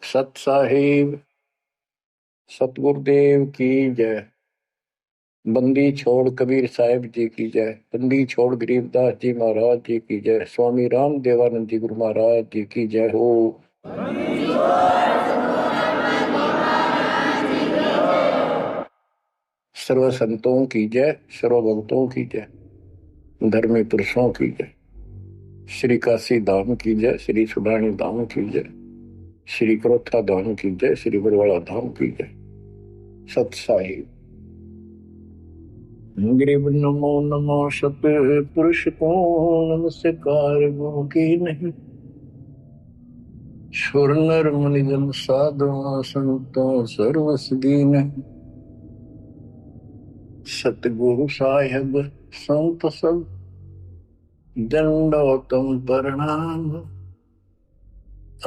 सत साहिब सतगुरुदेव की जय। बंदी छोड़ कबीर साहिब जी की जय। बंदी छोड़ गरीबदास जी महाराज जी की जय। स्वामी राम देवानंद जी गुरु महाराज जी की जय हो। सर्व संतों की जय, सर्व भक्तों की जय, धर्मी पुरुषों की जय। श्री काशी धाम की जय, श्री सुडानी धाम की जय, श्री क्रोथा धाम की जय, श्री बरवाड़ा धाम की जय। सत साहिब गरीब नमो नमो सत पुरुष को नमस्कार गो की नहीं। सुर नर मुनि जन साधु संतों सर्वस दीन। सतगुरु साहिब संत सब दंडोतम प्रणाम।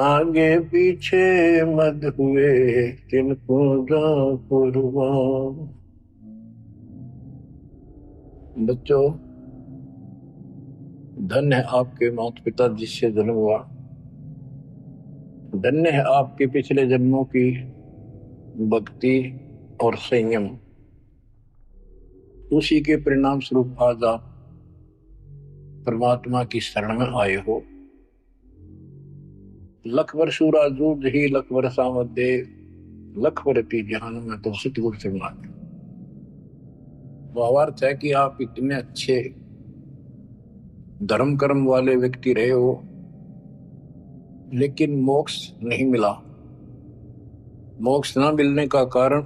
आगे पीछे मद हुए तिनको कुर्बान। बच्चों, धन्य है आपके माता पिता जिससे जन्म हुआ। धन्य है आपके पिछले जन्मों की भक्ति और संयम। उसी के परिणाम स्वरूप आज आप परमात्मा की शरण में आए हो। लखवर सूरा जूझ ही लखवर सामत दे, लखवर ती जहान में तो सतगुरु से मांगे। भावार्थ है कि आप इतने अच्छे धर्म कर्म वाले व्यक्ति रहे हो, लेकिन मोक्ष नहीं मिला। मोक्ष न मिलने का कारण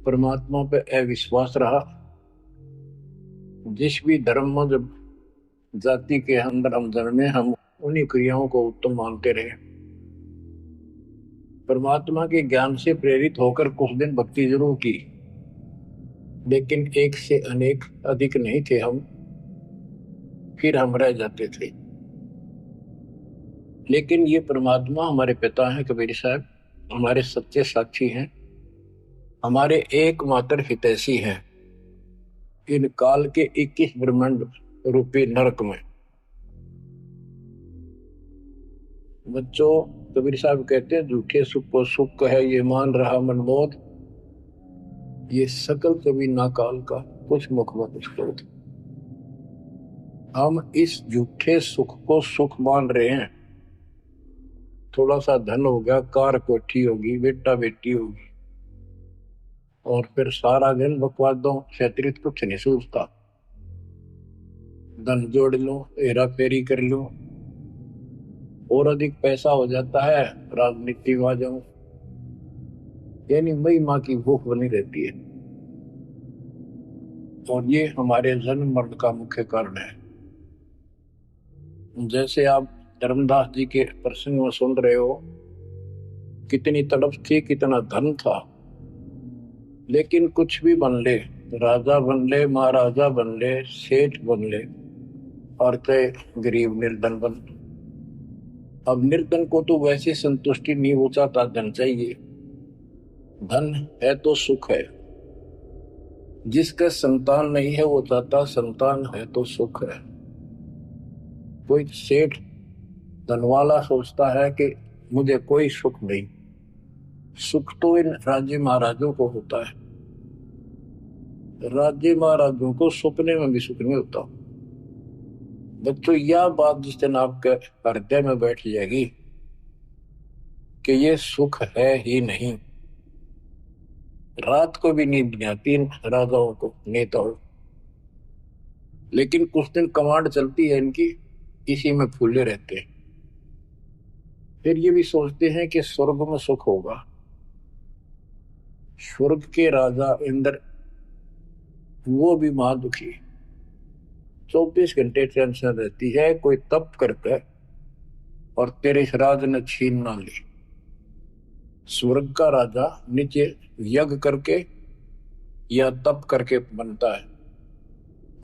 परमात्मा पे अविश्वास रहा। जिस भी धर्म में जब जाति के अंदर हम जन्मे, हम उन्हीं क्रियाओं को उत्तम मानते रहे। परमात्मा के ज्ञान से प्रेरित होकर कुछ दिन भक्ति जरूर की, लेकिन एक से अनेक अधिक नहीं थे हम, फिर हम रह जाते थे। लेकिन ये परमात्मा हमारे पिता हैं कबीर साहब, हमारे सच्चे साक्षी हैं, हमारे एकमात्र हितैषी हैं इन काल के 21 ब्रह्मांड रूपी नरक में। बच्चों, कबीर साहब कहते हैं झूठे सुख को सुख कहे ये मान रहा मनमोद, ये सकल कभी ना काल का कुछ मुख में कुछ क्रोध। हम इस झूठे सुख को सुख मान रहे हैं। थोड़ा सा धन हो गया, कार कोठी होगी, बेटा बेटी होगी, और फिर सारा दिन बकवादों से अतिरिक्त कुछ नहीं सोचता। धन जोड़ लो, हेरा फेरी कर लो, और अधिक पैसा हो जाता है, राजनीति में आ जाऊं, यानी मई माँ की भूख बनी रहती है। और ये हमारे जन्म मरण का मुख्य कारण है। जैसे आप धर्मदास जी के प्रसंग में सुन रहे हो, कितनी तड़प थी, कितना धन था, लेकिन कुछ भी बन ले, राजा बन ले, महाराजा बन ले, सेठ बन ले, और चाहे गरीब निर्धन बन। अब निर्धन को तो वैसे संतुष्टि नहीं हो चाहता, धन चाहिए। धन है तो सुख है। जिसका संतान नहीं है वो चाहता संतान है तो सुख है। कोई सेठ धनवाला सोचता है कि मुझे कोई सुख नहीं। सुख तो इन राज्य महाराजों को होता है। राज्य महाराजों को सपने में भी सुख नहीं होता। बच्चों, यह बात जिस दिन आपके हृदय में बैठ जाएगी कि ये सुख है ही नहीं, रात को भी नींद नहीं आती इन राजाओं को, नेताओं। लेकिन कुछ दिन कमांड चलती है इनकी, इसी में फूले रहते हैं। फिर ये भी सोचते हैं कि स्वर्ग में सुख होगा। स्वर्ग के राजा इंद्र, वो भी महादुखी, 24 घंटे टेंशन रहती है, कोई तप करके और तेरे राज ने छीन ना ली। स्वर्ग का राजा नीचे यज्ञ करके या तप करके बनता है,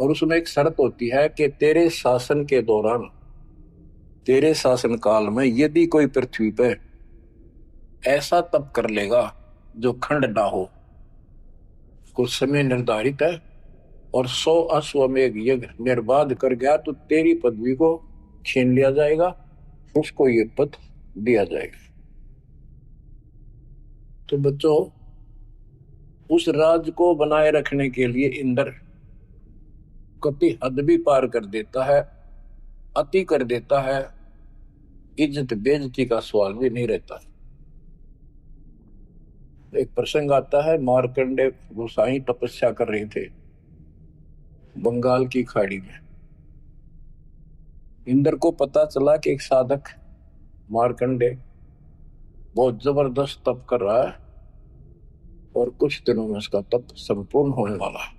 और उसमें एक शर्त होती है कि तेरे शासन के दौरान, तेरे शासन काल में यदि कोई पृथ्वी पे ऐसा तप कर लेगा जो खंड ना हो, कुछ समय निर्धारित है, और 100 अश्वमेध यज्ञ निर्बाध कर गया तो तेरी पदवी को छीन लिया जाएगा, उसको ये पद दिया जाएगा। तो बच्चों, उस राज को बनाए रखने के लिए इंद्र कति हद भी पार कर देता है, अति कर देता है, इज्जत बेइज्जती का सवाल भी नहीं रहता। एक प्रसंग आता है, मार्कंडे गोसाई तपस्या कर रहे थे बंगाल की खाड़ी में। इंद्र को पता चला कि एक साधक मार्कंडे बहुत जबरदस्त तप कर रहा है और कुछ दिनों में उसका तप संपूर्ण होने वाला है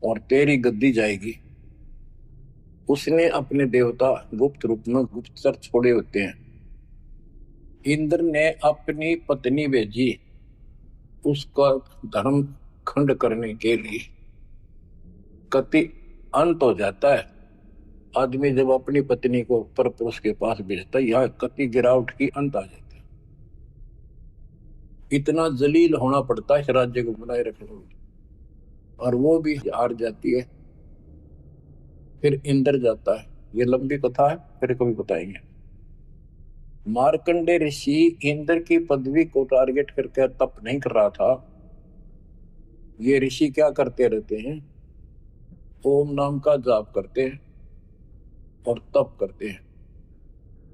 और तेरी गद्दी जाएगी। उसने अपने देवता गुप्त रूप में गुप्तचर छोड़े होते हैं। इंद्र ने अपनी पत्नी भेजी उसका धर्म खंड करने के लिए। कति अंत हो जाता है आदमी जब अपनी पत्नी को परपुरुष के पास भेजता है, यह कति गिरावट की अंत आ जाता है। इतना जलील होना पड़ता है इस राज्य को बनाए रखने में, और वो भी हार जाती है। फिर इंद्र जाता है। ये लंबी कथा है, फिर कभी बताएंगे। मार्कंडे ऋषि इंद्र की पदवी को टारगेट करके तप नहीं कर रहा था। ये ऋषि क्या करते रहते हैं, ओम नाम का जाप करते हैं और तप करते हैं।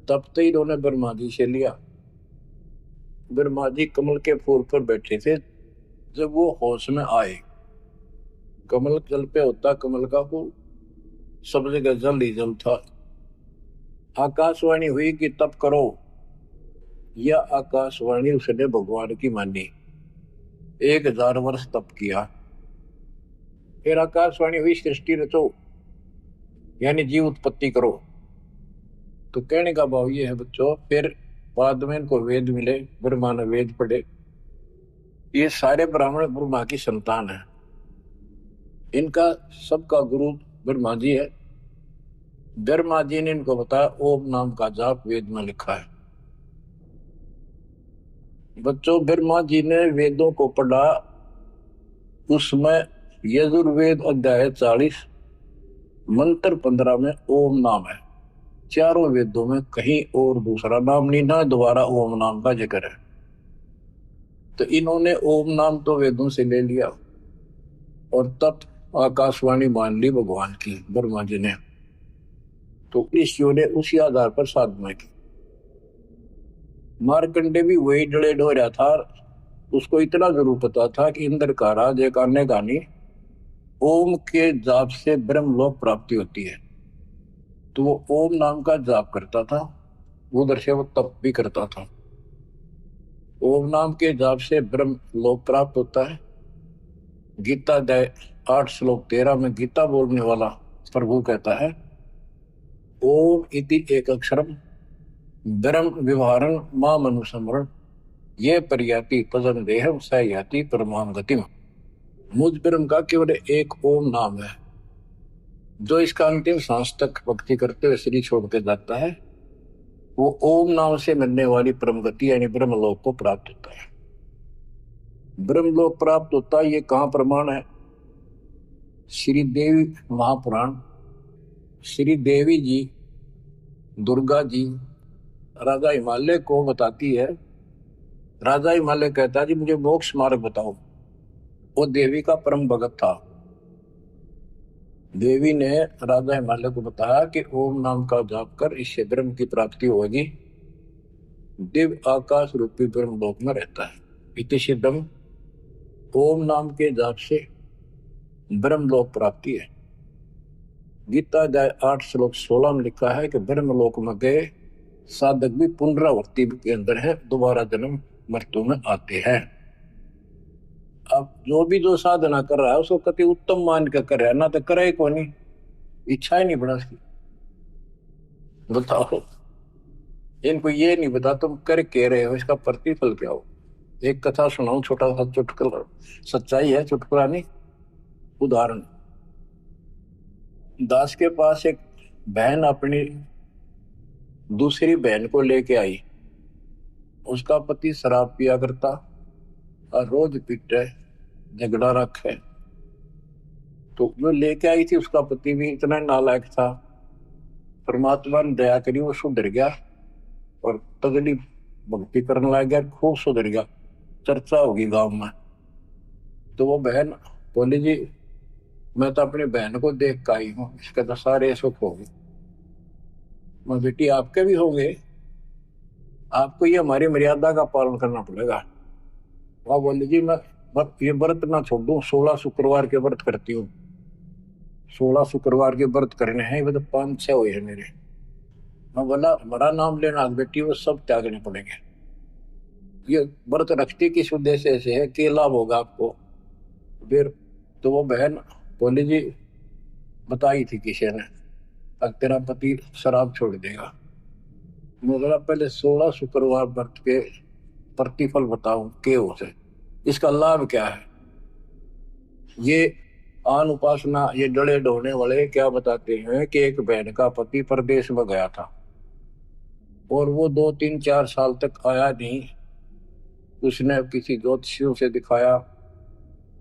तब तो इन्होंने ब्रह्मा जी से लिया। ब्रह्मा जी कमल के फूल पर बैठे थे। जब वो होश में आए, कमल जल पे होता कमल का फूल, सब जगह जल ही जल था। आकाशवाणी हुई कि तप करो। यह आकाशवाणी उसने भगवान की मानी। 1000 वर्ष तप किया। फिर आकाशवाणी हुई सृष्टि रचो, यानी जीव उत्पत्ति करो। तो कहने का भाव ये है बच्चों, फिर बाद में इनको वेद मिले, ब्रह्मा ने वेद पढ़े। ये सारे ब्राह्मण ब्रह्मा की संतान है। इनका सबका गुरु ब्रह्मा जी है। ब्रह्मा जी ने इनको बताया ओम नाम का जाप वेद में लिखा है। बच्चों, ब्रह्मा जी ने वेदों को पढ़ा। उसमें यजुर्वेद अध्याय 40 मंत्र 15 में ओम नाम है। चारों वेदों में कहीं और दूसरा नाम नहीं, ना दोबारा ओम नाम का जिक्र है। तो इन्होंने ओम नाम तो वेदों से ले लिया और तब आकाशवाणी मान ली भगवान की ब्रह्मा जी ने। तो ऋषियों ने उसी आधार पर साधना की। मार्कंडे भी वही डले हो रहा था। उसको इतना जरूर पता था कि इंद्र का राज एक आने का नहीं, ओम के जाप से ब्रह्मलोक प्राप्ति होती है। तो वो ओम नाम का जाप करता था, उधर से वो तप भी करता था। ओम नाम के जाप से ब्रह्म लोक प्राप्त होता है। गीता अध्याय 8 श्लोक 13 में गीता बोलने वाला प्रभु कहता है, ओम इति एक अक्षरम ब्रह्म विवहारं माम अनुस्मरण ये पर्याति पदम देहम स याति परमाम गतिम। मुझ ब्रह्म का केवल एक ओम नाम है, जो इसका अंतिम सांस तक भक्ति करते हुए शरीर छोड़ के जाता है, वो ओम नाम से मिलने वाली परम गति यानी ब्रह्मलोक को प्राप्त होता है। ब्रह्मलोक प्राप्त होता है, ये कहाँ प्रमाण है? श्री देवी महापुराण। श्री देवी जी दुर्गा जी राजा हिमालय को बताती है। राजा हिमालय कहता है जी मुझे मोक्ष मार्ग बताओ। वो देवी का परम भगत था। देवी ने राजा हिमालय को बताया कि ओम नाम का जाप कर, इससे ब्रह्म की प्राप्ति होगी। दिव्य आकाश रूपी ब्रह्म लोक में रहता है। इति सिद्धम, ओम नाम के जाप से ब्रह्म लोक प्राप्ति है। गीता अध्याय 8 श्लोक 16 में लिखा है कि ब्रह्म लोक में गए साधक भी पुनरावृत्ति के अंदर है, दोबारा जन्म मृत्यु में आते हैं। अब जो साधना कर रहा है उसको कति उत्तम मान के कर रहा है, ना तो करे को नहीं, इच्छा ही नहीं बना उसकी। बताओ, इनको ये नहीं बता तुम कर के रहे हो, इसका प्रतिफल क्या हो। एक कथा सुनाऊं, छोटा सा चुटकुला, सच्चाई है, चुटकुला नहीं, उदाहरण। दास के पास एक बहन अपनी दूसरी बहन को लेके आई। उसका पति शराब पिया करता और रोज पीटे, झगड़ा रखे। तो जो लेके आई थी उसका पति भी इतना नालायक था। परमात्मा ने दया करी, वो सुधर गया और तगड़ी भक्ति करने लग गया, खूब सुधर गया। चर्चा होगी गांव में। तो वो बहन बोली जी मैं तो अपनी बहन को देख कर आई हूँ, इसके तो सारे सुख हो गए। मैं बेटी आपके भी होंगे, आपको ये हमारी मर्यादा का पालन करना पड़ेगा। वह बोली जी मैं ये व्रत ना छोड़ दूं, 16 शुक्रवार के व्रत करती हूँ। 16 शुक्रवार के व्रत करने हैं, वो तो 5-6 हुए हैं मेरे। मैं बोला हमारा नाम लेना बेटी वो सब त्यागने पड़ेंगे। ये व्रत रखती किस उद्देश्य से है, क्या लाभ होगा आपको फिर। तो वो बहन बोली जी बताई थी किसी ने, अब तेरा पति शराब छोड़ देगा। मैं बोला पहले 16 शुक्रवार व्रत के प्रतिफल बताऊं के उसे, इसका लाभ क्या है। ये आन उपासना ये डले ढोने वाले क्या बताते हैं कि एक बहन का पति परदेश में गया था और वो 2-3-4 साल तक आया नहीं। उसने किसी ज्योतिषियों से दिखाया,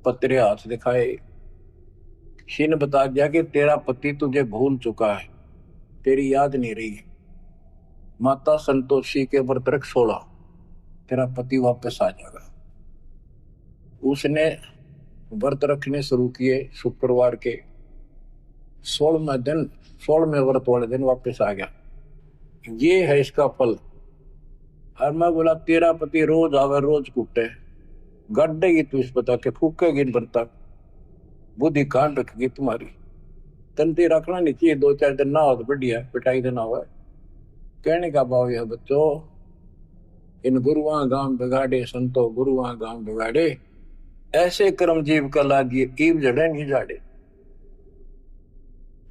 पत्रे हाथ दिखाए, किसी ने बता दिया कि तेरा पति तुझे भूल चुका है, तेरी याद नहीं रही। माता संतोषी के व्रत रख 16, तेरा पति वापस आ जाएगा। उसने व्रत रखने शुरू किए, शुक्रवार के 16वें दिन, 16वें व्रत वाले दिन वापस आ गया। ये है इसका फल। और मैं बोला तेरा पति रोज आवे रोज कूटे, गड्ढेगी तू इस बता के, फूकेगी बर्तन, बुद्धि कान रखेगी तुम्हारी। तंती रखना नहीं चाहिए, 2-4 दिन ना हो तो बढ़िया, पिटाई देना हुआ। कहने का भाव यह बच्चों, इन गुरुआ गांव बिगाड़े संतो गुरुआ गांव बिगाड़े, ऐसे कर्म जीव का लागिए कीव जड़े नहीं जाड़े।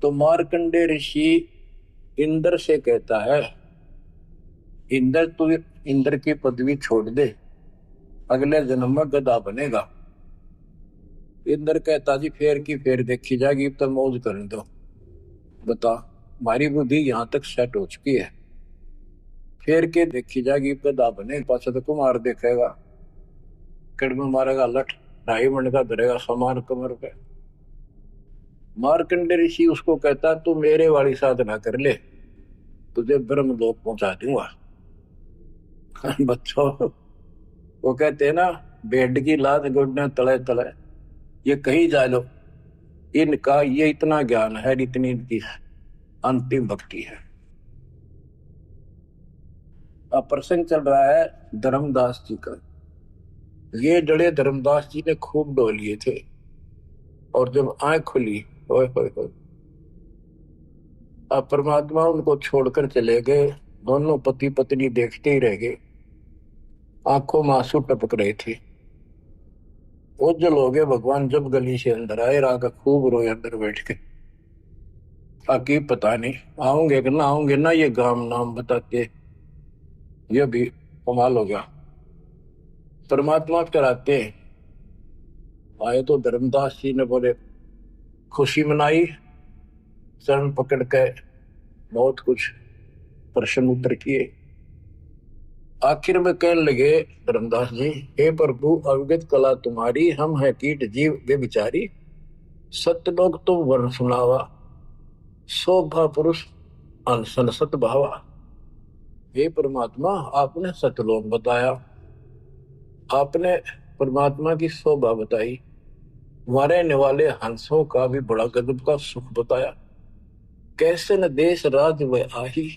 तो मार्कंडे ऋषि इंद्र से कहता है, इंद्र तू इंद्र की पदवी छोड़ दे, अगले जन्म में गधा बनेगा। इंद्र कहता जी फेर की फेर देखी जाएगी, तो मौज करने दो। बता हमारी बुद्धि यहाँ तक सेट हो चुकी है, फेर के देखी जाएगी, गधा बने पास तो कुमार देखेगा, कड़मे मारेगा लठ, 2.5 मन का धरेगा समान कमर पे। मार्कंडे ऋषि उसको कहता तू मेरे वाली साधना कर ले, तुझे ब्रह्म लोक पहुंचा दूंगा। बच्चों वो कहते हैं ना, बेड की लात गुडने तले तले, ये कहीं जा लो, इनका ये इतना ज्ञान है, इतनी इनकी अंतिम भक्ति है। अब प्रसंग चल रहा है धर्मदास जी का। ये जड़े धर्मदास जी ने खूब डो लिए थे, और जब आंख खुली ओए होए होए, अब परमात्मा उनको छोड़कर चले गए। दोनों पति पत्नी देखते ही रह गए, आंखों में आंसू टपक रहे थे। ओझल हो गए भगवान जब गली से अंदर आए, राग खूब रोए अंदर बैठ के। आकी पता नहीं आऊंगे कि ना आऊंगे ना, ये गांव नाम बताते, ये भी कमाल हो गया। परमात्मा कराते आए तो धर्मदास जी ने बोले खुशी मनाई, चरण पकड़ के बहुत कुछ प्रश्न उत्तर किए। आखिर में कहने लगे धर्मदास जी, हे प्रभु अवगत कला तुम्हारी, हम है कीट जीव वे बिचारी, सत्य लोग तुम वर्ण सुनावा, शोभा पुरुष अनसन सत भावा। हे परमात्मा आपने सतलोक बताया, आपने परमात्मा की शोभा बताई, मारने वाले हंसों का भी बड़ा गजब का सुख बताया। कैसे न देश राज व आही,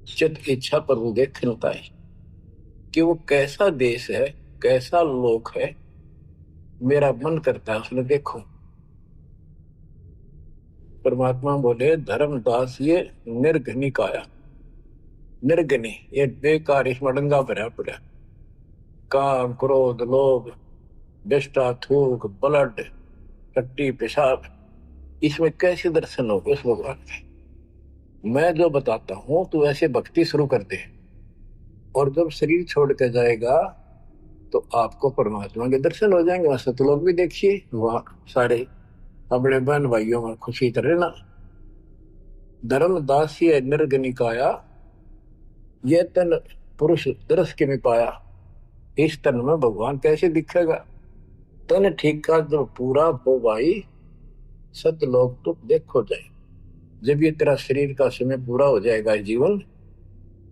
चित इच्छा पर वो देखता है कि वो कैसा देश है, कैसा लोक है, मेरा मन करता है उसने देखो। परमात्मा बोले धर्मदास ये निर्घनी काया, निर्घनी ये बेकार, इसमें डंगा भरा पड़ा, काम क्रोध लोभ विष्टा थूक ब्लड टट्टी पेशाब, इसमें कैसे दर्शन होगा उस भगवान के। मैं जो बताता हूं तू ऐसे भक्ति शुरू कर दे, और जब शरीर छोड़ के जाएगा तो आपको परमात्मा के दर्शन हो जाएंगे। वहां सतलोक भी देखिए, वहां सारे अपने बहन भाइयों में खुशी कर ना। धर्मदास ये निर्गनिकाया, ये तन पुरुष दर्श के में पाया, इस तन में भगवान कैसे दिखेगा। तन ठीक का जब पूरा हो भाई, सतलोक तो देखो जाए। जब ये तेरा शरीर का समय पूरा हो जाएगा जीवन,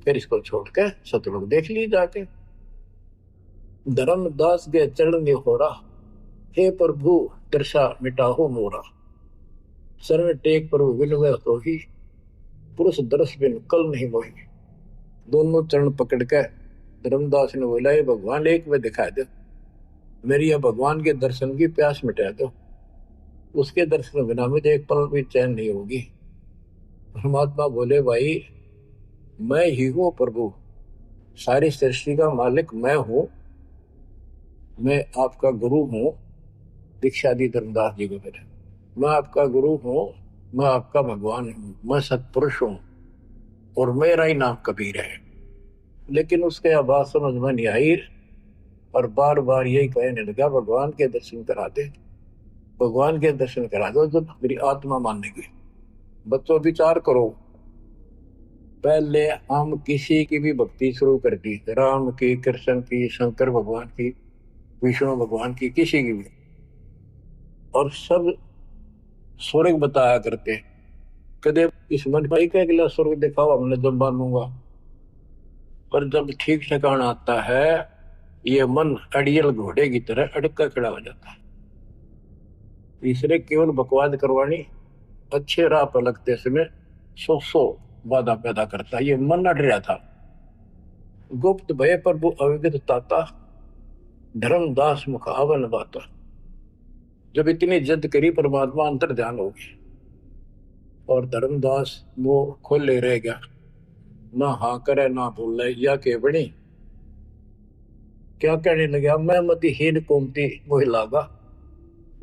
फिर इसको छोड़ के सतलोक देख लिए जाके। धर्मदास के चरण होरा, हे प्रभु दर्शा मिटाहो मोरा। शरण टेक प्रभु विनवे तो ही, पुरुष दर्श बिन कल नहीं मोही। दोनों चरण पकड़ के धर्मदास ने बोला, ये भगवान एक में दिखा दो, मेरी यह भगवान के दर्शन की प्यास मिटा दो, उसके दर्शन बिना मुझे एक पल भी चैन नहीं होगी। परमात्मा बोले, भाई मैं ही हूं प्रभु, सारी सृष्टि का मालिक मैं हूं, मैं आपका गुरु हूं। दीक्षा दी धर्मदास जी को फिर, मैं आपका गुरु हूं, मैं आपका भगवान हूं, मैं सत्पुरुष हूं और मेरा ही नाम कबीर है। लेकिन उसके आवाज समझ में नहीं आई और बार बार यही कहने लगा, भगवान के दर्शन करा दे, भगवान के दर्शन करा दो, जब मेरी आत्मा मानेगी। बच्चों विचार करो, पहले हम किसी की भी भक्ति शुरू कर दी, राम की, कृष्ण की, शंकर भगवान की, विष्णु भगवान की, किसी की भी, और सब स्वर्ग बताया करते। कदे इस मन भाई का अगला स्वर्ग दिखाओ, हमने जब मानूंगा। पर जब ठीक ठिकाना आता है, ये मन अड़ियल घोड़े की तरह अड़का खड़ा हो जाता है। तीसरे केवल बकवाद करवानी, अच्छे राह पर लगते समय सौ बाधा पैदा करता है। ये मन अड़ रहा था। गुप्त भय प्रभु अविगत ताता, धर्मदास मुख आवन बाता। जब इतनी जिद करी, परमात्मा अंतर ध्यान हो गया और धर्मदास वो खोले रह गया, ना हाँ करे ना बोले, या के बनी क्या कहने लगा, मैं मतिहीन कोमती मोहि लागा,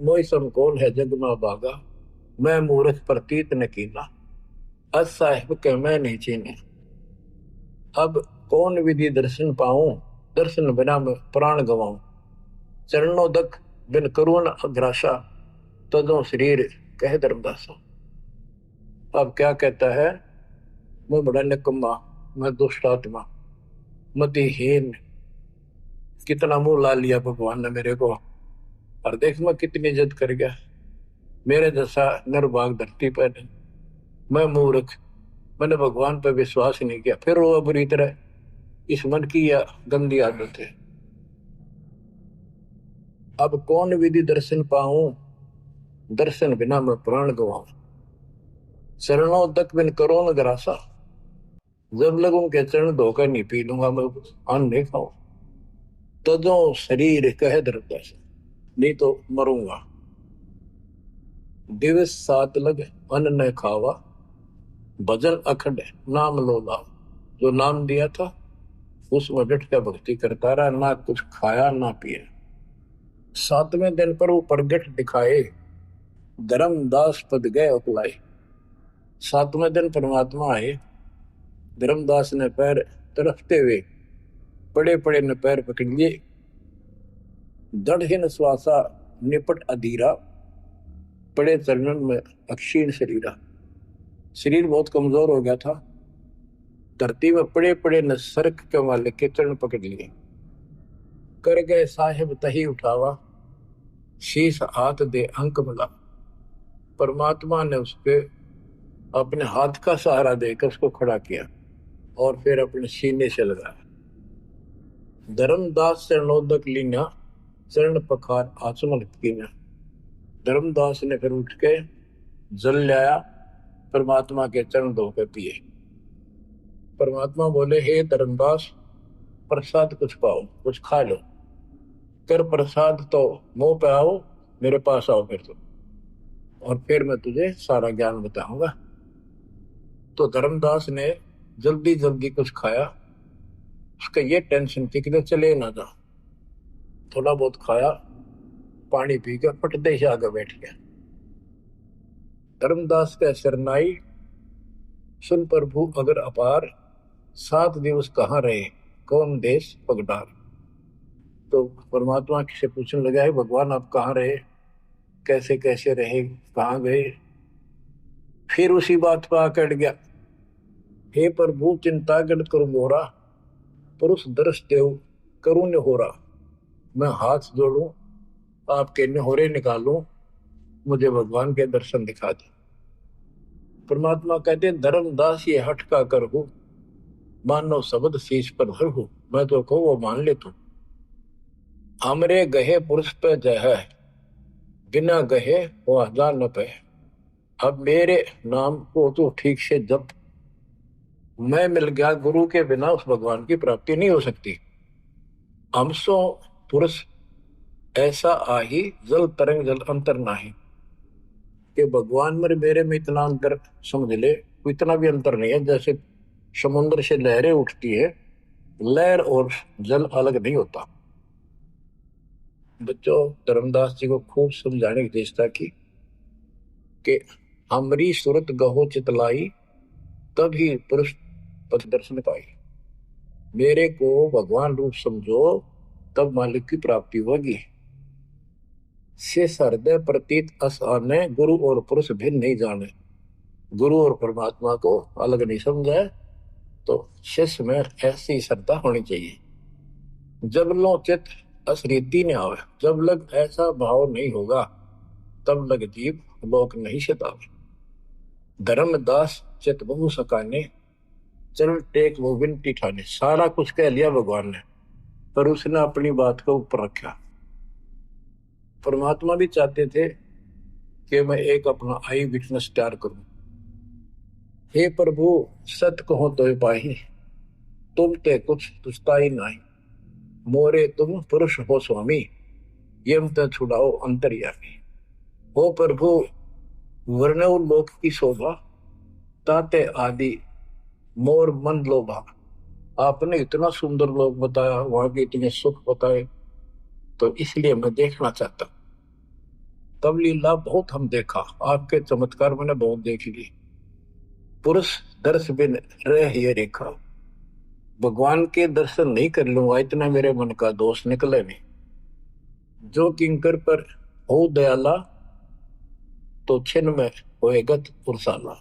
मोहि समकोल है जग में बागा, मैं मूर्ख प्रतीत न कीना, अस साहिब के मैं नहीं चीने। अब कौन विधि दर्शन पाऊं, दर्शन बिना मैं प्राण गवाऊं। चरणों दक बिन करुण अग्रासा, तदों शरीर कह धर्मदासा। अब क्या कहता है, मैं बड़ा निकम्मा, मैं दुष्ट आत्मा, मतिहीन, कितना मुंह ला लिया भगवान ने मेरे को, और देख मैं कितनी जिद कर गया, मेरे जैसा निर्भाग धरती पर नहीं। मैं मूर्ख, मैंने भगवान पर विश्वास नहीं किया। फिर वो बुरी तरह, इस मन की यह गंदी आदत है। अब कौन विधि दर्शन पाऊं, दर्शन बिना मैं प्राण गवाऊं। चरणों तक बिन करो न ग्रासा, जब लगूं के चरण धोकर नहीं पी लूंगा मैं, अन्न नहीं खाऊं। तजो शरीर कह धर्मदासा, नहीं तो मरूंगा। दिवस सात लग अन्न न खावा, भजन अखंड नाम लो लाओ। जो नाम दिया था उसमें डट कर भक्ति करता रहा, ना कुछ खाया ना पिया। सातवें दिन पर वो प्रगट दिखाए, धर्मदास पद गए उकलाए। सातवें दिन परमात्मा आए, धर्मदास ने पैर तरफते हुए बड़े बड़े ने पैर पकड़ लिए। दृढ़ श्वासा निपट अधीरा, बड़े चरणन में अक्षीण शरीरा। शरीर बहुत कमजोर हो गया था। धरती में पड़े पड़े न सरक के वाले के चरण पकड़ लिए। कर गए साहिब तही उठावा, शीश हाथ दे अंक मिला। परमात्मा ने उसके अपने हाथ का सहारा देकर उसको खड़ा किया और फिर अपने सीने से लगाया। धर्मदास चरणोदक लीना, चरण पखार आचमन कीना। धर्मदास ने फिर उठ के जल लाया, परमात्मा के चरण धोकर पिए। परमात्मा बोले, हे धर्मदास, प्रसाद कुछ पाओ, कुछ खा लो। कर प्रसाद तो मुंह पे आओ, मेरे पास आओ फिर तो, और फिर मैं तुझे सारा ज्ञान बताऊंगा। तो धर्मदास ने जल्दी जल्दी कुछ खाया। उसका ये टेंशन थी कि चले ना जा। थोड़ा बहुत खाया, पानी पी के पटदे से आगे बैठ गया। धर्मदास का शरनाई, सुन प्रभु अगर अपार, 7 दिवस कहाँ रहे, कौन देश पगडार। तो परमात्मा से पूछने लगा, है भगवान आप कहाँ रहे, कैसे कैसे रहे, कहाँ गए। फिर उसी बात पर आकर गया, हे प्रभु चिंता गढ़ करो मोरा, पुरुष दर्श देव करूं ने हो रहा। मैं हाथ जोड़ूं, आपके निहोरे निकालूं, मुझे भगवान के दर्शन दिखा दे। परमात्मा कहते, धर्मदास ये हट का कर हो, मानो शब्द शीश पर धर हो। मैं तो कहूँ वो मान ले तू। हमरे गहे पुरुष पे जय है, बिना गहे वो हजार न पे। अब मेरे नाम को तो ठीक से जप, मैं मिल गया गुरु के बिना उस भगवान की प्राप्ति नहीं हो सकती। हमसो पुरुष ऐसा आही, जल तरंग जल अंतर नाही। कि भगवान मेरे मेरे में इतना अंतर समझ ले, इतना भी अंतर नहीं है। जैसे समुद्र से लहरें उठती है, लहर और जल अलग नहीं होता। बच्चों, धर्मदास जी को खूब समझाने की चेष्टा की कि हमरी सूरत गहो चितलाई, तभी पुरुष पथ दर्शन पाई। मेरे को भगवान रूप समझो, तब मालिक की प्राप्ति होगी। से हृदय प्रतीत असाने, गुरु और पुरुष भिन्न नहीं जाने। गुरु और परमात्मा को अलग नहीं समझा है, तो शिष्य में ऐसी श्रद्धा होनी चाहिए। जब लो चित असरीति ने आवे, जब लग ऐसा भाव नहीं होगा, तब लग जीव लोक नहीं सतावे। धर्मदास चित बहु सकाने, चरण टेक वो विनती ठाने। सारा कुछ कह लिया भगवान ने, पर उसने अपनी बात को ऊपर रखा। परमात्मा भी चाहते थे कि मैं एक अपना आई विटनेस तैयार करूं। हे प्रभु, सत कहो तो पाही, तुम ते कुछ तुझताई नहीं। मोरे तुम पुरुष हो स्वामी, यम ते छुड़ाओ अंतर्यामी। हो प्रभु, वर्णव लोक की शोभा, ताते आदि मोर मन लोभा। आपने इतना सुंदर लोक बताया, वहां के इतने सुख बताए, तो इसलिए मैं देखना चाहता। तब लीला बहुत हम देखा, आपके चमत्कार मैंने बहुत देख ली। पुरुष दर्श बिन रह ये रेखा, भगवान के दर्शन नहीं कर लूंगा, इतना मेरे मन का दोष निकले नहीं। जो किंकर पर हो दयाला, तो छिन में होएगा पुरसाला।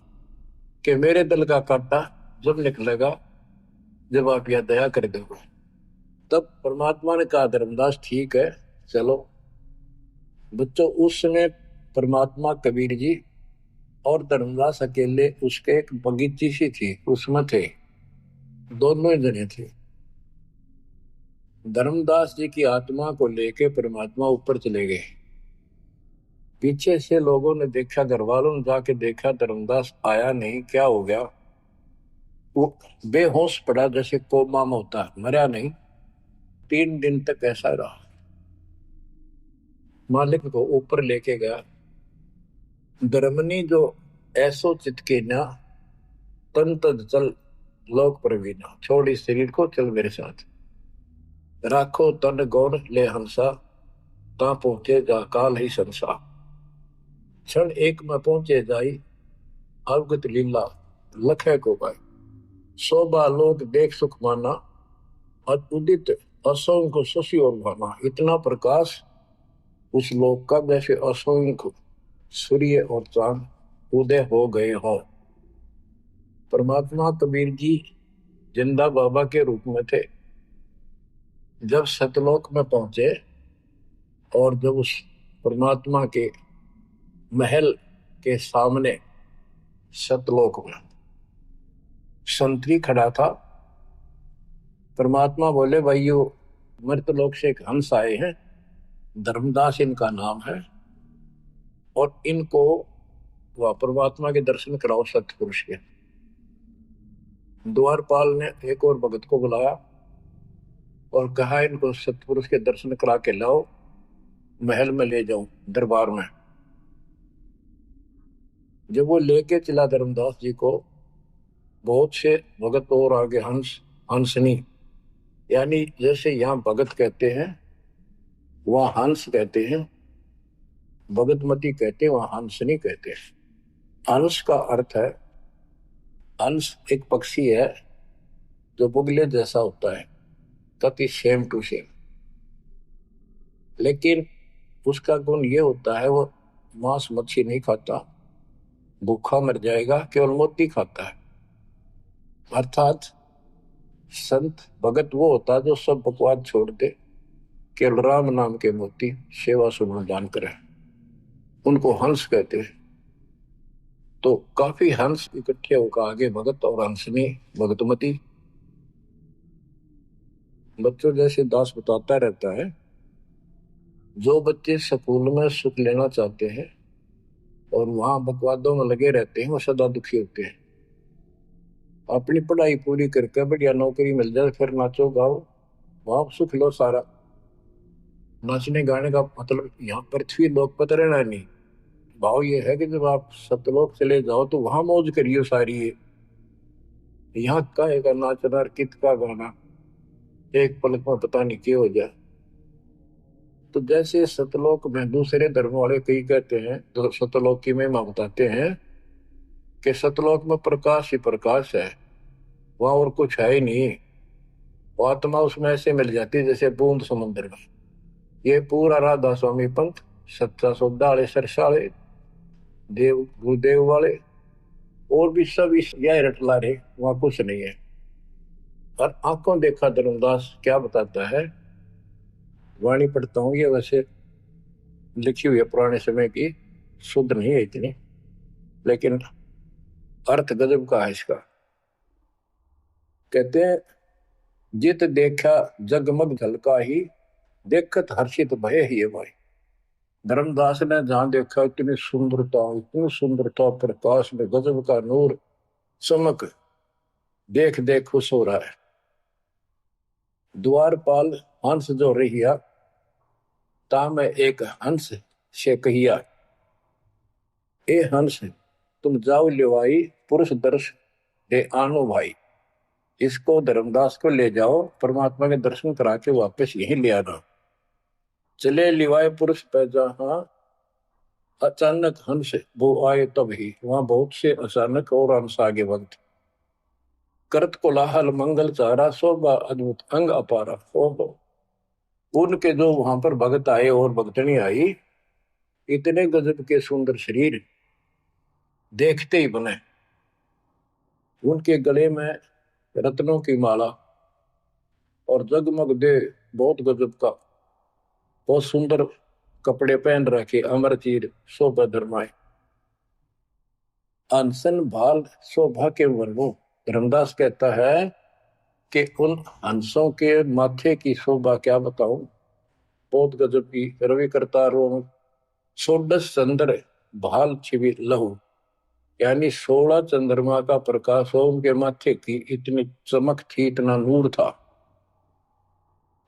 कि मेरे दिल का कांटा जब निकलेगा, जब आप यह दया कर दोगे। तब परमात्मा ने कहा, धर्मदास ठीक है, चलो। बच्चों, उस समय परमात्मा कबीर जी और धर्मदास अकेले उसके एक बगीची सी थी, उसमें थे, दोनों ही जने थे। धर्मदास जी की आत्मा को लेके परमात्मा ऊपर चले गए। पीछे से लोगों ने देखा, घर वालों ने जाके देखा, धर्मदास आया नहीं, क्या हो गया। वो बेहोश पड़ा, जैसे कोमा में होता, मरा नहीं। 3 दिन तक ऐसा रहा। मालिक को ऊपर लेके गया। धर्मनी जो ऐसो चितके ना, तन तद चल लोक प्रवीणा। छोड़ी शरीर को, चल मेरे साथ। राखो तन गौर ले हंसा, ता पहुंचे जा काल ही संसा। क्षण एक में पहुंचे जाई, अवगत लीला लखे को पाए। शोभा लोक देख सुख माना, उदित असंख्य शशि और भाना। इतना प्रकाश उस लोक का, जैसे असंख्य सूर्य और चांद उदय हो गए हो। परमात्मा कबीर जी जिंदा बाबा के रूप में थे। जब सतलोक में पहुंचे और जब उस परमात्मा के महल के सामने सतलोक में संतरी खड़ा था, परमात्मा बोले, भाइयों, मृतलोक से एक हंस आए हैं, धर्मदास इनका नाम है, और इनको वह परमात्मा के दर्शन कराओ सतपुरुष के। द्वारपाल ने एक और भगत को बुलाया और कहा, इनको सतपुरुष के दर्शन करा के लाओ, महल में ले जाओ, दरबार में। जब वो लेके चला धर्मदास जी को, बहुत से भगत और आगे हंस हंसनी, यानी जैसे यहाँ भगत कहते हैं वहां हंस कहते हैं, भगतमती कहते हैं, वहां हंसनी कहते हैं। हंस का अर्थ है, हंस एक पक्षी है जो बुगले जैसा होता है, तति सेम टू सेम। लेकिन उसका गुण ये होता है, वो मांस मच्छी नहीं खाता, भूखा मर जाएगा, केवल मोती खाता है। अर्थात संत भगत वो होता है जो सब बकवाद छोड़ दे, केवल राम नाम के मोती सेवा सुमन दान करे, उनको हंस कहते हैं। तो काफी हंस इकट्ठे होकर आगे भगत और हंसनी भगतमती। बच्चों, जैसे दास बताता रहता है जो बच्चे स्कूल में सुख लेना चाहते हैं और वहां बकवादों में लगे रहते हैं वो सदा दुखी होते हैं। अपनी पढ़ाई पूरी करके बढ़िया नौकरी मिल जाए फिर नाचो गाओ, वहां सुख लो सारा। नाचने गाने का मतलब यहाँ पृथ्वी लोक पर रहना नहीं। भाव ये है कि जब आप सतलोक चले जाओ तो वहां मौज करियो सारी है। यहाँ काहे का नाचना और कित का गाना, एक पलक में पता नहीं क्या हो जाए। तो जैसे सतलोक में दूसरे धर्म वाले कई कहते हैं, तो सतलोक की महिमा बताते हैं कि सतलोक में प्रकाश ही प्रकाश है, वहां और कुछ है ही नहीं। वो आत्मा उसमें ऐसे मिल जाती है जैसे बूंद समुद्र में। ये पूरा राधा स्वामी पंथ, सच्चा सौदा वाले, सरसाले, देव गुरुदेव वाले और भी सब इस यह रटला रहे, वहां कुछ नहीं है। और आंखों देखा धर्मदास क्या बताता है, वाणी पढ़ता हूँ, ये वैसे लिखी हुई है पुराने समय की, शुद्ध नहीं है इतनी, लेकिन अर्थ गजब का है इसका। कहते हैं, जित देखा जगमग झलका ही, देखत हर्षित भय ही भाई। धर्मदास ने जहां देखा इतनी सुंदरता प्रकाश में गजब का नूर चमक, देख देख खुश हो रहा है। द्वारपाल हंस जो रहिया, ता में एक हंस से कहिया, ए हंस तुम जाओ लिवाई, पुरुष दर्श दे आनो भाई। इसको धर्मदास को ले जाओ, परमात्मा के दर्शन करा के वापस यहीं ले आना। चले लिवाए पुरुष पे जहां, अचानक हंस वो आए तब ही। वहां बहुत से अचानक और हंस आगे वक्त, करत कोलाहल मंगल चारा, शोभा अद्भुत अंग अपारा। ओहो, उनके जो वहां पर भगत आए और भगतनी आई, इतने गजब के सुंदर शरीर देखते ही बने। उनके गले में रत्नों की माला और जगमग दे, बहुत गजब का, बहुत सुंदर कपड़े पहन रखे, अमर चीर शोभा धर्माए। अनसन भाल शोभा के वर्णो, धर्मदास कहता है कि उन हंसों के माथे की शोभा क्या बताऊं, बहुत गजब की। रवि करतारों षोडश चंद्र भाल छिवि लहू, यानी 16 चंद्रमा का प्रकाश हो उनके माथे की, इतनी चमक थी, इतना नूर था।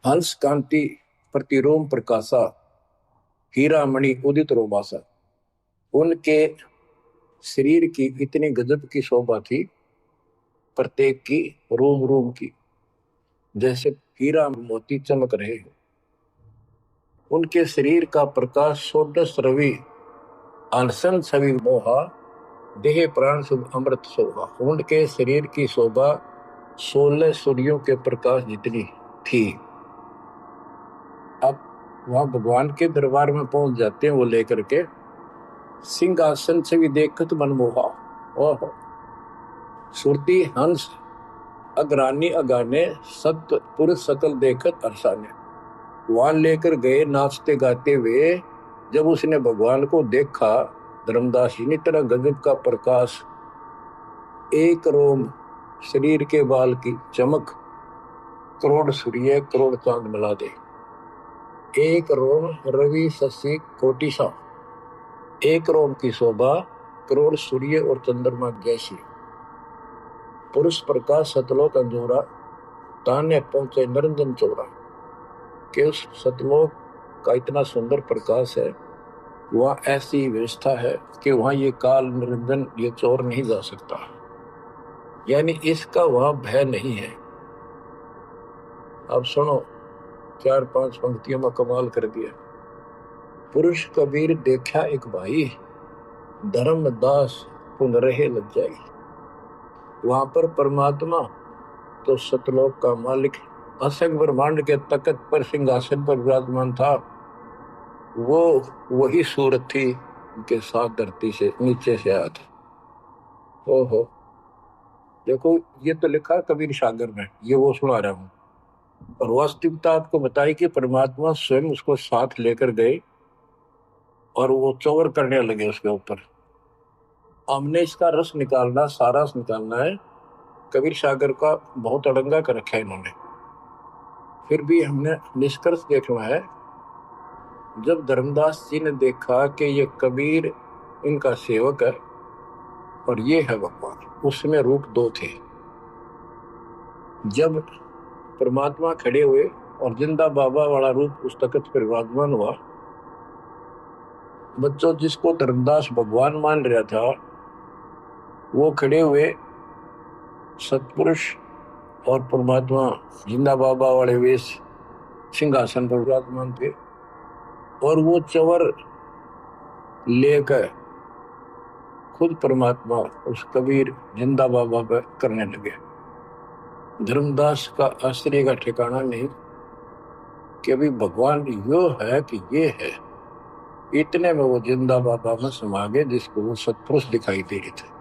हंस कांति प्रतिरोम प्रकाशा, हीरा मणि उदित रोबासा। उनके शरीर की इतनी गजब की शोभा थी, प्रत्येक की रोम रोम की जैसे हीरा मोती चमक रहे हैं। उनके शरीर का प्रकाश षोडश रवि, अनसन छवि मोहा, देह प्राण शुभ अमृत शोभा। उनके शरीर की शोभा 16 सूर्यों के प्रकाश जितनी थी। अब वहां भगवान के दरबार में पहुंच जाते हैं वो लेकर के, सिंहासन छवि देखत मनमोहा। ओहो, सुरती हंस अग्रानी अगाने, सत्य पुरुष सकल देखत अरसाने। वहां लेकर गए नाचते गाते हुए। जब उसने भगवान को देखा, धर्मदास जी ने, तरह गजब का प्रकाश, एक रोम शरीर के बाल की चमक, करोड़ सूर्य करोड़ चांद मिला दे। एक रोम रवि शशि कोटि सा, एक रोम की शोभा करोड़ सूर्य और चंद्रमा जैसी। पुरुष प्रकाश सतलोक अंजोरा, ताने पहुंचे निरंजन चोरा। कि उस सतलोक का इतना सुंदर प्रकाश है, वहां ऐसी व्यवस्था है कि वहां ये काल निरंजन, ये चोर नहीं जा सकता, यानी इसका वहां भय नहीं है। अब सुनो, 4-5 पंक्तियों में कमाल कर दिया। पुरुष कबीर देखा एक भाई, धर्मदास पुन रहे लग जाई। वहां पर परमात्मा तो सतलोक का मालिक, असंग ब्रह्मांड के तख्त पर सिंहासन पर विराजमान था, वो वही सूरत थी के साथ धरती से नीचे से आया था। ओहो, देखो ये तो लिखा कबीर सागर में, ये वो सुना रहा हूं। और वास्तविकता आपको बताई कि परमात्मा स्वयं उसको साथ लेकर गए और वो चौर करने लगे उसके ऊपर। हमने इसका रस निकालना, सारा रस निकालना है। कबीर सागर का बहुत अड़ंगा कर रखा है इन्होंने, फिर भी हमने निष्कर्ष देखना है जब धर्मदास जी ने देखा कि ये कबीर इनका सेवक है और ये है भगवान, उसमें रूप दो थे। जब परमात्मा खड़े हुए और जिंदा बाबा वाला रूप उस तख्त पर विराजमान हुआ, बच्चों जिसको धर्मदास भगवान मान रहा था वो खड़े हुए सतपुरुष और परमात्मा जिंदा बाबा वाले वेश सिंहासन पर विराजमान थे, और वो चवर लेकर खुद परमात्मा उस कबीर जिंदा बाबा पर करने लगे। धर्मदास का आश्चर्य का ठिकाना नहीं कि अभी भगवान यो है कि ये है। इतने में वो जिंदा बाबा में समा गए जिसको वो सतपुरुष दिखाई दे रहे थे,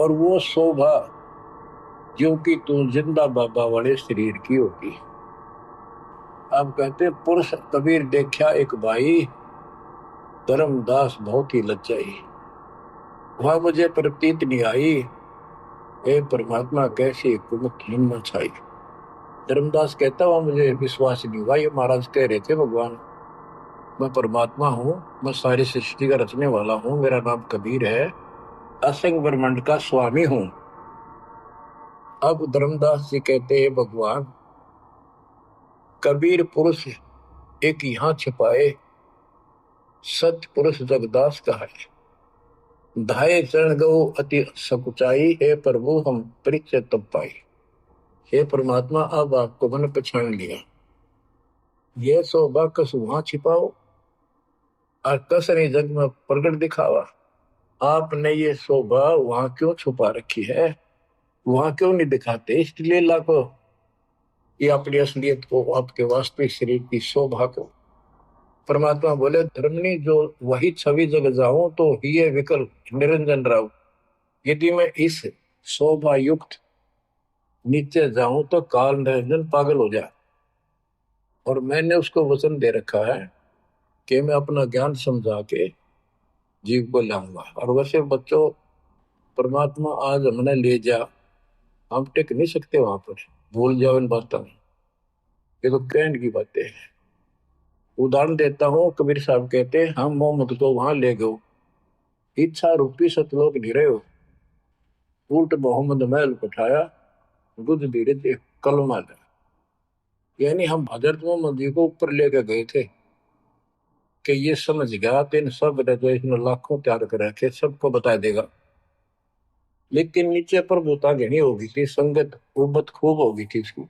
और वो शोभा जो कि तू जिंदा बाबा वाले शरीर की होगी। अब कहते पुरुष कबीर देखा एक भाई, धर्मदास बहुत ही लज्जाई, वहां मुझे प्रतीत नहीं आई, हे परमात्मा कैसी हुकूमत हिम्मत छाई। धर्मदास कहता हुआ मुझे विश्वास नहीं हुआ, ये महाराज कह रहे थे भगवान मैं परमात्मा हूँ, मैं सारी सृष्टि का रचने वाला हूँ, मेरा नाम कबीर है, असंग ब्रह्मांड का स्वामी हूँ। अब धर्मदास जी कहते हैं भगवान कबीर पुरुष एक यहाँ छिपाए, सत्य पुरुष जगदास का है, धाये चरण गो अति सकुचाई, हे प्रभु हम परिचय तब पाई। हे परमात्मा अब आपको मैंने पहचान लिया, ये शोभा कस वहां छिपाओ और कस नहीं जग में प्रकट दिखावा। आपने ये शोभा वहां क्यों छुपा रखी है, वहां क्यों नहीं दिखाते इस लीला को, ये अपनी असलियत को, आपके वास्तविक शरीर की शोभा को। परमात्मा बोले धर्मनी जो वही छवि जग जाऊं तो ही विकल निरंजन राव, यदि मैं इस शोभा युक्त नीचे जाऊं तो काल निरंजन पागल हो जाए। और मैंने उसको वचन दे रखा है कि मैं अपना ज्ञान समझा के जीव को लाऊंगा। और वैसे बच्चों परमात्मा आज हमने ले जा, हम टिक नहीं सकते वहां पर, भूल जाओ इन बातों में, ये तो कहने की बातें हैं। उदाहरण देता हूँ, कबीर साहब कहते हैं हम मोहम्मद को वहां ले गए, इच्छा रूपी सतलोक निरे हो, उल्ट मोहम्मद महल उठाया, बुद्ध धीरे कलमा था। यानी हम हजरत मोहम्मद जी को ऊपर लेके गए थे कि ये समझ गया तो इन सब जो इसने लाखों तैयार कर रखे सबको बता देगा। लेकिन नीचे प्रभुता घनी होगी थी, संगत उबत खूब होगी थी इसकी,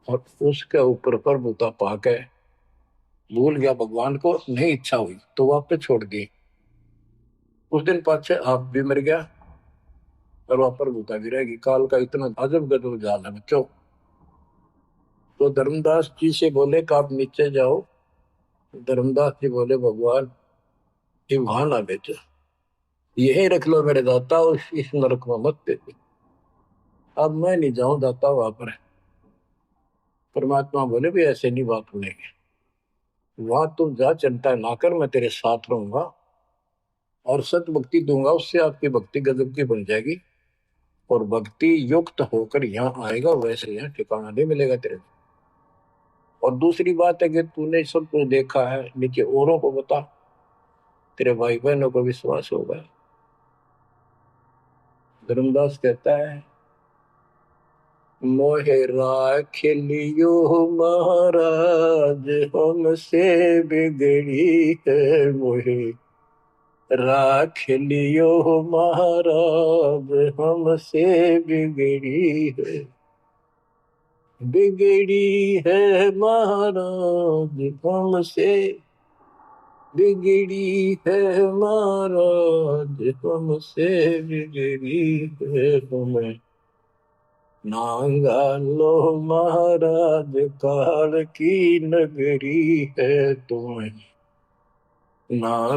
और उसके ऊपर प्रभुता पाके भूल गया भगवान को, नहीं इच्छा हुई तो वापस छोड़ दी। उस दिन पाछे आप भी मर गया और वहां प्रभुता भी रहेगी। काल का इतना अजब गजब जाल है बच्चों। तो धर्मदास जी से बोले कि आप नीचे जाओ, धर्मदास जी बोले भगवान ये वहां ना बेचो, यही रख लो मेरे दाता, इस नरक में मत दे। अब मैं नहीं जाऊं दाता वहां पर। परमात्मा बोले भी ऐसे नहीं बात होने की, वहां तुम जा चिंता ना कर, मैं तेरे साथ रहूंगा और सत भक्ति दूंगा, उससे आपकी भक्ति गजब की बन जाएगी और भक्ति युक्त होकर यहाँ आएगा, वैसे यहाँ ठिकाना नहीं मिलेगा तेरे। और दूसरी बात है कि तूने सब कुछ देखा है, नीचे औरों को बता, तेरे भाई बहनों को विश्वास होगा। धर्मदास कहता है मोहे राख लियो महाराज हमसे बिगड़ी है, मोहे राख लियो महाराज हमसे बिगड़ी है, बिगड़ी है महाराज हमसे, बिगड़ी है महाराज हमसे, बिगड़ी है हमें नांगा लो महाराज, काल की नगरी है तुम्हें ना।